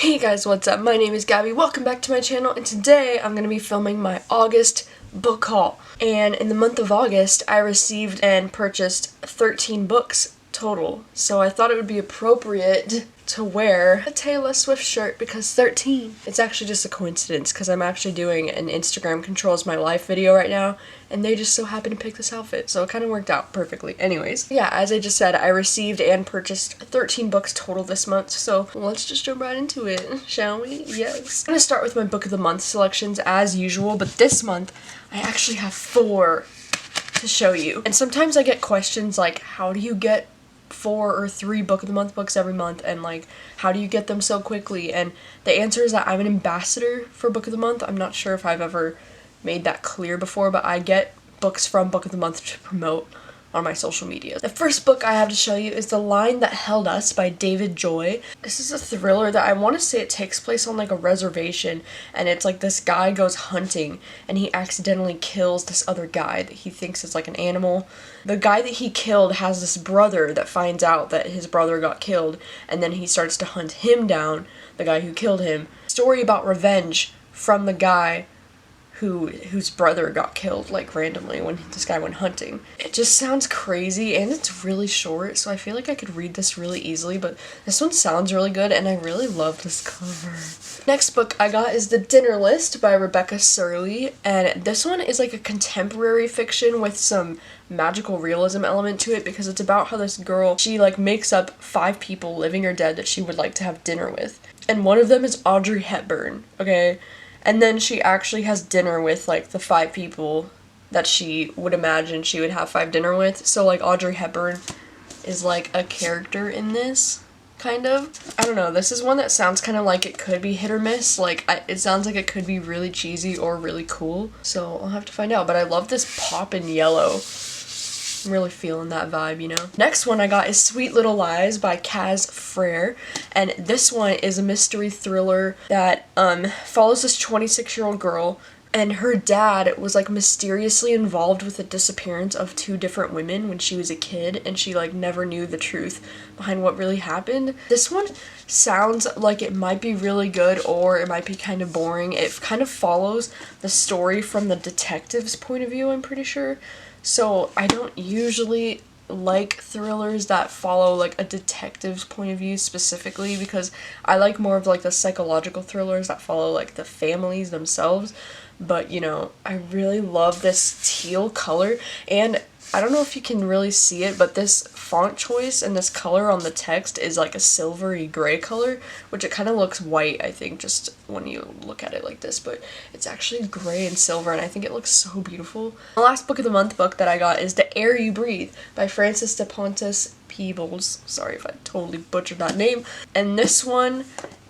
Hey guys, what's up? My name is Gabby. Welcome back to my channel, and today I'm going to be filming my August book haul. And in the month of August, I received and purchased 13 books total. So I thought it would be appropriate to wear a Taylor Swift shirt because 13. It's actually just a coincidence because I'm actually doing an Instagram controls my life video right now, and they just so happened to pick this outfit, so it kind of worked out perfectly. Anyways, yeah, as I just said, I received and purchased 13 books total this month, so let's just jump right into it, shall we? Yes. I'm gonna start with my book of the month selections as usual, but this month I actually have 4 to show you. And sometimes I get questions like, how do you get 4 or 3 book of the month books every month, and like, how do you get them so quickly? And the answer is that I'm an ambassador for book of the month. I'm not sure if I've ever made that clear before, but I get books from book of the month to promote on my social media. The first book I have to show you is The Line That Held Us by David Joy. This is a thriller that I want to say it takes place on like a reservation, and it's like this guy goes hunting and he accidentally kills this other guy that he thinks is like an animal. The guy that he killed has this brother that finds out that his brother got killed, and then he starts to hunt him down, the guy who killed him. Story about revenge from the guy whose brother got killed, like, randomly when this guy went hunting. It just sounds crazy, and it's really short, so I feel like I could read this really easily, but this one sounds really good, and I really love this cover. Next book I got is The Dinner List by Rebecca Surley, and this one is like a contemporary fiction with some magical realism element to it, because it's about how this girl, she like makes up 5 people, living or dead, that she would like to have dinner with, and one of them is Audrey Hepburn, okay? And then she actually has dinner with, like, the 5 people that she would imagine she would have 5 dinner with. So, like, Audrey Hepburn is, like, a character in this, kind of. I don't know, this is one that sounds kind of like it could be hit or miss. Like, it sounds like it could be really cheesy or really cool. So, I'll have to find out. But I love this poppin' yellow. I'm really feeling that vibe, you know? Next one I got is Sweet Little Lies by Kaz Frere, and this one is a mystery thriller that follows this 26-year-old girl, and her dad was like mysteriously involved with the disappearance of 2 different women when she was a kid, and she like never knew the truth behind what really happened. This one sounds like it might be really good, or it might be kind of boring. It kind of follows the story from the detective's point of view, I'm pretty sure. So I don't usually like thrillers that follow like a detective's point of view specifically, because I like more of like the psychological thrillers that follow like the families themselves. But you know, I really love this teal color, and I don't know if you can really see it, but this font choice and this color on the text is like a silvery gray color, which it kind of looks white, I think, just when you look at it like this, but it's actually gray and silver, and I think it looks so beautiful. The last book of the month book that I got is The Air You Breathe by Frances de Pontes Peebles. Sorry if I totally butchered that name. And this one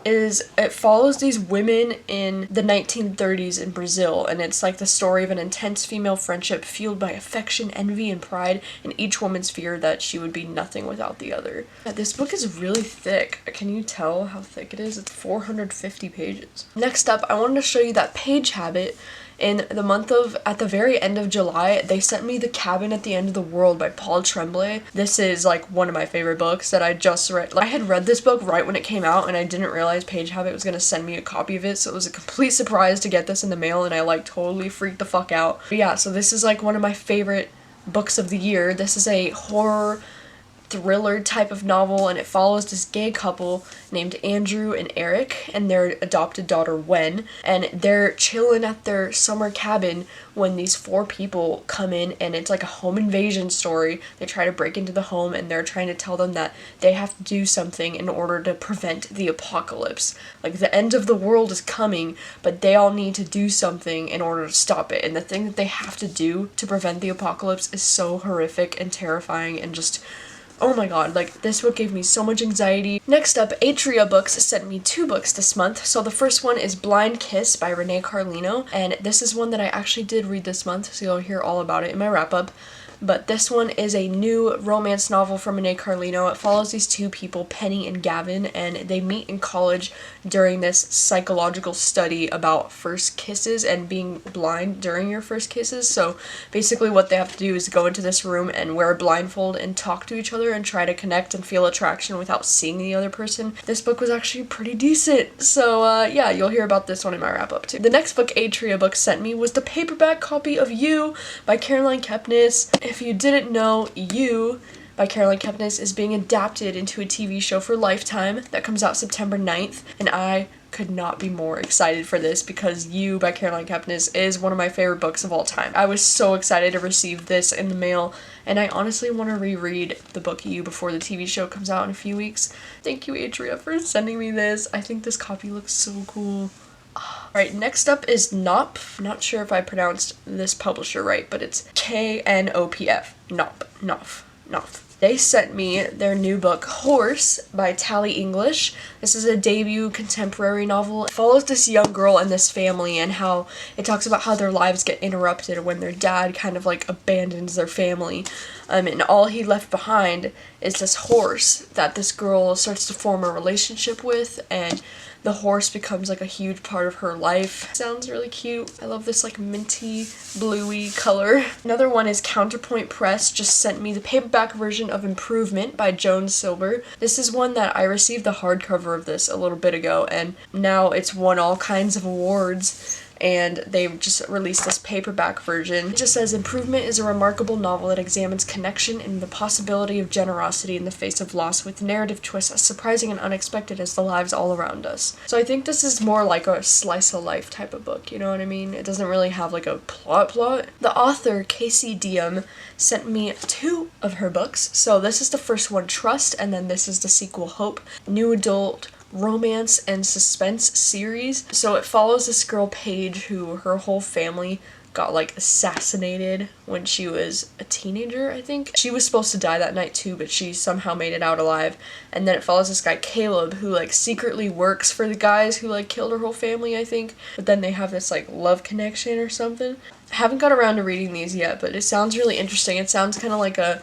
it follows these women in the 1930s in Brazil, and it's like the story of an intense female friendship fueled by affection, envy, and pride, and each woman's fear that she would be nothing without the other. This book is really thick. Can you tell how thick it is? It's 450 pages. Next up, I wanted to show you that Page Habit. In the month of, at the very end of July, they sent me The Cabin at the End of the World by Paul Tremblay. This is like one of my favorite books that I just read. Like, I had read this book right when it came out, and I didn't realize Page Habit was gonna send me a copy of it, so it was a complete surprise to get this in the mail, and I like totally freaked the fuck out. But yeah, so this is like one of my favorite books of the year. This is a horror thriller type of novel, and it follows this gay couple named Andrew and Eric and their adopted daughter Wen, and they're chilling at their summer cabin when these 4 people come in, and it's like a home invasion story. They try to break into the home, and they're trying to tell them that they have to do something in order to prevent the apocalypse. Like, the end of the world is coming, but they all need to do something in order to stop it, and the thing that they have to do to prevent the apocalypse is so horrific and terrifying, and just, oh my god, like, this book gave me so much anxiety. Next up, Atria Books sent me 2 books this month. So the first one is Blind Kiss by Renee Carlino, and this is one that I actually did read this month, so you'll hear all about it in my wrap-up. but this one is a new romance novel from Renee Carlino. It follows these two people, Penny and Gavin, and they meet in college during this psychological study about first kisses and being blind during your first kisses. So basically what they have to do is go into this room and wear a blindfold and talk to each other and try to connect and feel attraction without seeing the other person. This book was actually pretty decent, so yeah, you'll hear about this one in my wrap-up too. The next book Atria Books sent me was the paperback copy of You by Caroline Kepnes. If you didn't know, You by Caroline Kepnes is being adapted into a TV show for Lifetime that comes out September 9th, and I could not be more excited for this because You by Caroline Kepnes is one of my favorite books of all time. I was so excited to receive this in the mail, and I honestly want to reread the book You before the TV show comes out in a few weeks. Thank you, Atria, for sending me this. I think this copy looks so cool. Alright, next up is Knopf. Not sure if I pronounced this publisher right, but it's Knopf. Knopf. They sent me their new book, Horse, by Tally English. This is a debut contemporary novel. It follows this young girl and this family and how it talks about how their lives get interrupted when their dad kind of like abandons their family. And all he left behind is this horse that this girl starts to form a relationship with, and the horse becomes like a huge part of her life. Sounds really cute. I love this like minty, bluey color. Another one is Counterpoint Press just sent me the paperback version of Improvement by Joan Silber. This is one that I received the hardcover of this a little bit ago, and now it's won all kinds of awards. And they just released this paperback version. It just says, Improvement is a remarkable novel that examines connection and the possibility of generosity in the face of loss, with narrative twists as surprising and unexpected as the lives all around us. So I think this is more like a slice of life type of book, you know what I mean? It doesn't really have like a plot. The author, Casey Diem, sent me 2 of her books. So this is the first one, Trust, and then this is the sequel, Hope, new adult romance and suspense series. So it follows this girl, Paige, who her whole family got like assassinated when she was a teenager, I think. She was supposed to die that night too, but she somehow made it out alive. And then it follows this guy, Caleb, who like secretly works for the guys who like killed her whole family, I think. But then they have this like love connection or something. I haven't got around to reading these yet, but it sounds really interesting. It sounds kind of like a,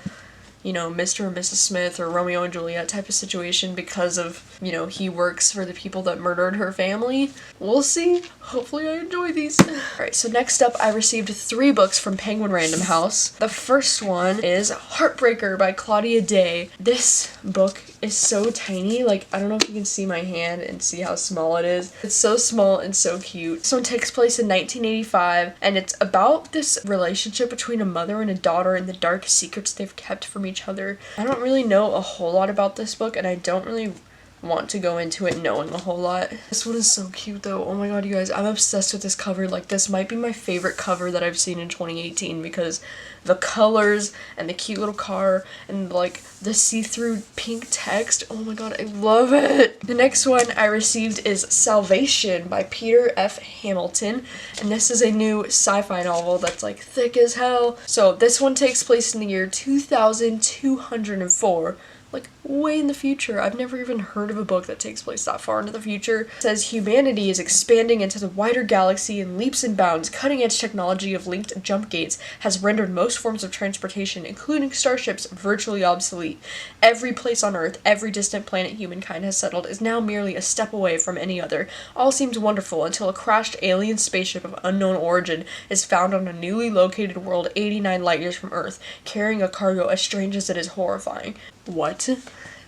you know, Mr. and Mrs. Smith or Romeo and Juliet type of situation because of, you know, he works for the people that murdered her family. We'll see. Hopefully I enjoy these. Alright, so next up I received 3 books from Penguin Random House. The first one is Heartbreaker by Claudia Day. This book is so tiny. Like, I don't know if you can see my hand and see how small it is. It's so small and so cute. This one takes place in 1985, and it's about this relationship between a mother and a daughter and the dark secrets they've kept from each other. I don't really know a whole lot about this book, and I don't really want to go into it knowing a whole lot. This one is so cute though. Oh my god, you guys, I'm obsessed with this cover. Like, this might be my favorite cover that I've seen in 2018 because the colors and the cute little car and like the see-through pink text. Oh my god, I love it. The next one I received is Salvation by Peter F. Hamilton, and this is a new sci-fi novel that's like thick as hell. So this one takes place in the year 2204. Like, way in the future. I've never even heard of a book that takes place that far into the future. It says humanity is expanding into the wider galaxy in leaps and bounds. Cutting-edge technology of linked jump gates has rendered most forms of transportation, including starships, virtually obsolete. Every place on Earth, every distant planet humankind has settled, is now merely a step away from any other. All seems wonderful until a crashed alien spaceship of unknown origin is found on a newly located world 89 light years from Earth, carrying a cargo as strange as it is horrifying. What?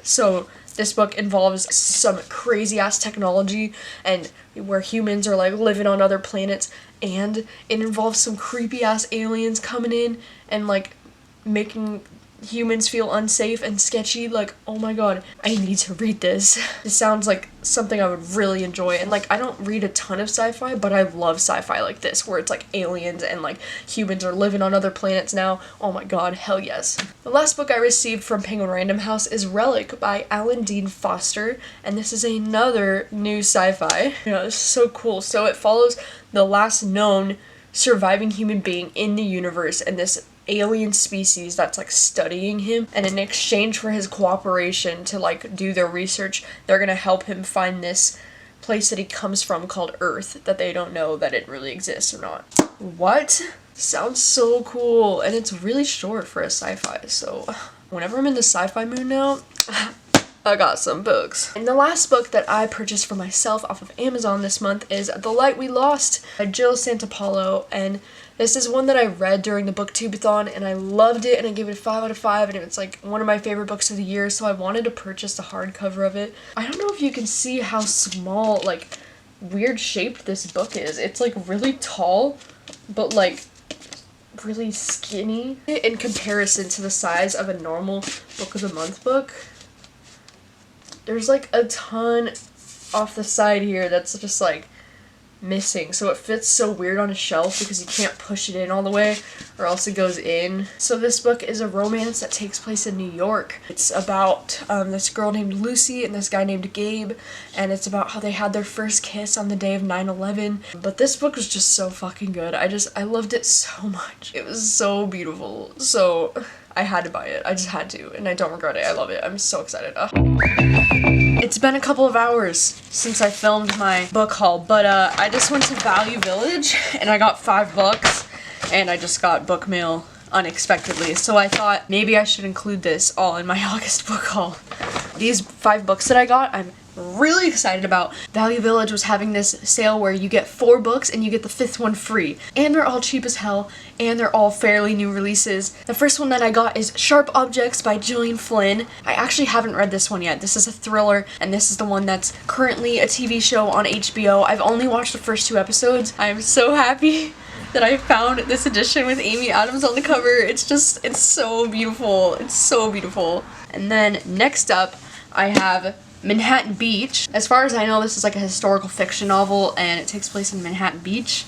So this book involves some crazy ass technology and where humans are like living on other planets, and it involves some creepy ass aliens coming in and like making humans feel unsafe and sketchy. Like, oh my god, I need to read this. This sounds like something I would really enjoy, and like, I don't read a ton of sci-fi, but I love sci-fi like this, where it's like aliens and like humans are living on other planets now. Oh my god, hell yes. The last book I received from Penguin Random House is Relic by Alan Dean Foster, and this is another new sci-fi. You know, it's so cool. So it follows the last known surviving human being in the universe and this alien species that's like studying him, and in exchange for his cooperation to like do their research, they're gonna help him find this place that he comes from called Earth that they don't know that it really exists or not. What? Sounds so cool, and it's really short for a sci-fi, so whenever I'm in the sci-fi mood now, I got some books. And the last book that I purchased for myself off of Amazon this month is The Light We Lost by Jill Santopolo, and this is one that I read during the booktubeathon, and I loved it, and I gave it a 5 out of 5, and it's like one of my favorite books of the year, so I wanted to purchase the hardcover of it. I don't know if you can see how small, like, weird shaped this book is. It's like really tall, but like really skinny in comparison to the size of a normal book of the month book. There's like a ton off the side here that's just like missing, so it fits so weird on a shelf because you can't push it in all the way or else it goes in. So this book is a romance that takes place in New York. It's about this girl named Lucy and this guy named Gabe, and it's about how they had their first kiss on the day of 9/11. But this book was just so fucking good. I loved it so much. It was so beautiful, so I had to buy it. I just had to, and I don't regret it. I love it. I'm so excited. It's been a couple of hours since I filmed my book haul, but I just went to Value Village and I got 5 books, and I just got book mail unexpectedly, so I thought maybe I should include this all in my August book haul. These 5 books that I got, I'm really excited about. Value Village was having this sale where you get 4 books and you get the 5th one free, and they're all cheap as hell, and they're all fairly new releases. The first one that I got is Sharp Objects by Gillian Flynn. I actually haven't read this one yet. This is a thriller, and this is the one that's currently a TV show on HBO. I've only watched the first 2 episodes. I'm so happy that I found this edition with Amy Adams on the cover. It's so beautiful. It's so beautiful. And then next up, I have Manhattan Beach. As far as I know, this is like a historical fiction novel, and it takes place in Manhattan Beach,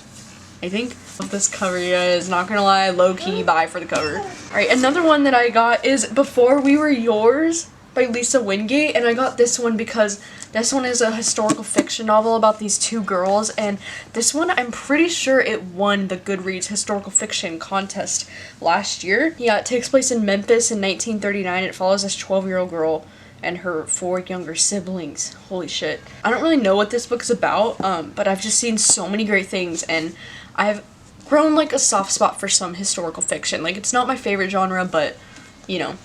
I think. Love this cover, you guys. Not gonna lie, low-key buy for the cover. Alright, another one that I got is Before We Were Yours by Lisa Wingate, and I got this one because this one is a historical fiction novel about these 2 girls, and this one, I'm pretty sure it won the Goodreads historical fiction contest last year. Yeah, it takes place in Memphis in 1939. It follows this 12-year-old girl and her 4 younger siblings. Holy shit. I don't really know what this book is about, but I've just seen so many great things, and I've grown like a soft spot for some historical fiction. Like, it's not my favorite genre, but, you know,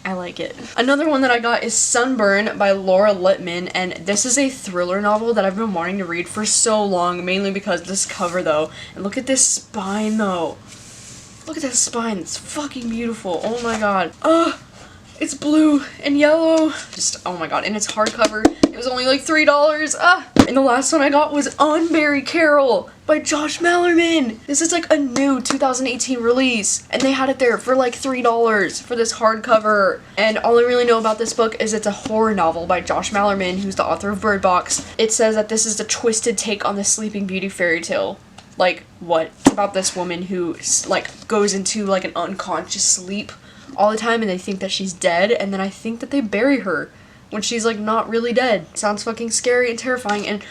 I like it. Another one that I got is Sunburn by Laura Littman, and this is a thriller novel that I've been wanting to read for so long, mainly because of this cover though. And look at this spine though. Look at that spine, it's fucking beautiful. Oh my god. It's blue and yellow. Just, oh my god, and it's hardcover. It was only like $3. And the last one I got was Unbury Carol by Josh Mallerman. This is like a new 2018 release, and they had it there for like $3 for this hardcover. And all I really know about this book is it's a horror novel by Josh Mallerman, who's the author of Bird Box. It says that this is the twisted take on the Sleeping Beauty fairy tale. Like, what? It's about this woman who, like, goes into, like, an unconscious sleep all the time, and they think that she's dead, and then I think that they bury her when she's like not really dead. Sounds fucking scary and terrifying, and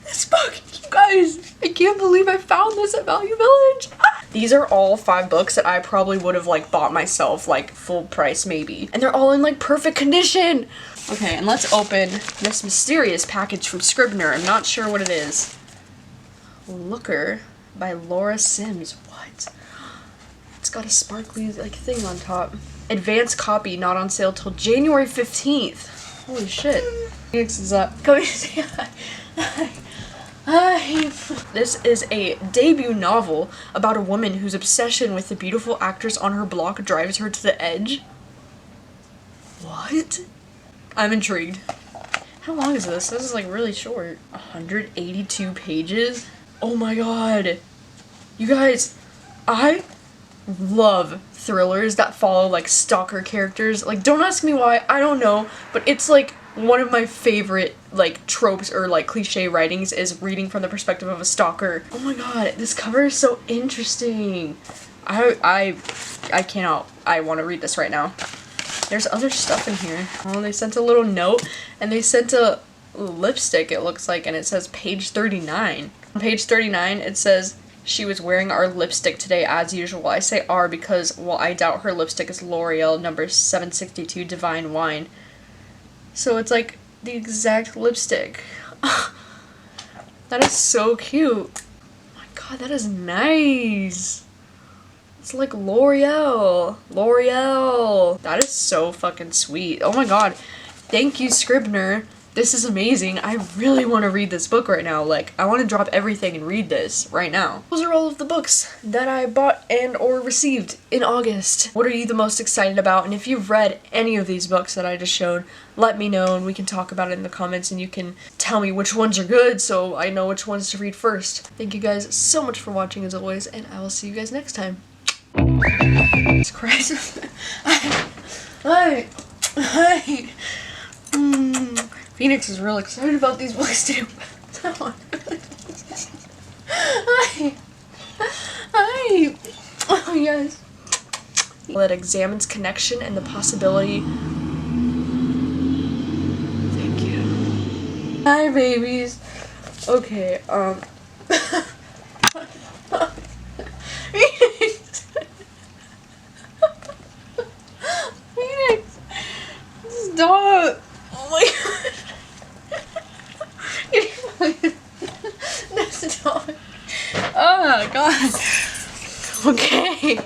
this book, you guys, I can't believe I found this at Value Village. These are all 5 books that I probably would have like bought myself, like full price maybe, and they're all in like perfect condition. Okay, and let's open this mysterious package from Scribner. I'm not sure what it is. Looker by Laura Sims. What? It's got a sparkly like thing on top. Advanced copy, not on sale till January 15th. Holy shit. Phoenix is up. Come here, say hi. This is a debut novel about a woman whose obsession with the beautiful actress on her block drives her to the edge. What? I'm intrigued. How long is this? This is like really short. 182 pages? Oh my god. You guys, I love thrillers that follow like stalker characters. Like, don't ask me why, I don't know, but it's like one of my favorite like tropes or like cliche writings is reading from the perspective of a stalker. Oh my god, this cover is so interesting. I cannot. I want to read this right now. There's other stuff in here. Oh, they sent a little note, and they sent a lipstick, it looks like, and it says page 39. On page 39 it says, "She was wearing our lipstick today as usual." I say "our" because, well, I doubt her lipstick is L'Oreal number 762 Divine Wine. So it's like the exact lipstick. That is so cute. Oh my God, that is nice. It's like L'Oreal. L'Oreal. That is so fucking sweet. Oh my god. Thank you, Scribner. This is amazing. I really want to read this book right now. Like, I want to drop everything and read this right now. Those are all of the books that I bought and or received in August. What are you the most excited about? And if you've read any of these books that I just showed, let me know and we can talk about it in the comments and you can tell me which ones are good so I know which ones to read first. Thank you guys so much for watching as always, and I will see you guys next time. Jesus Christ. Hi. Phoenix is real excited about these books too. Hi. Oh yes. That examines connection and the possibility. Thank you. Hi babies. Okay, Phoenix. Stop. Oh my god. That's a dog. Oh god. Okay.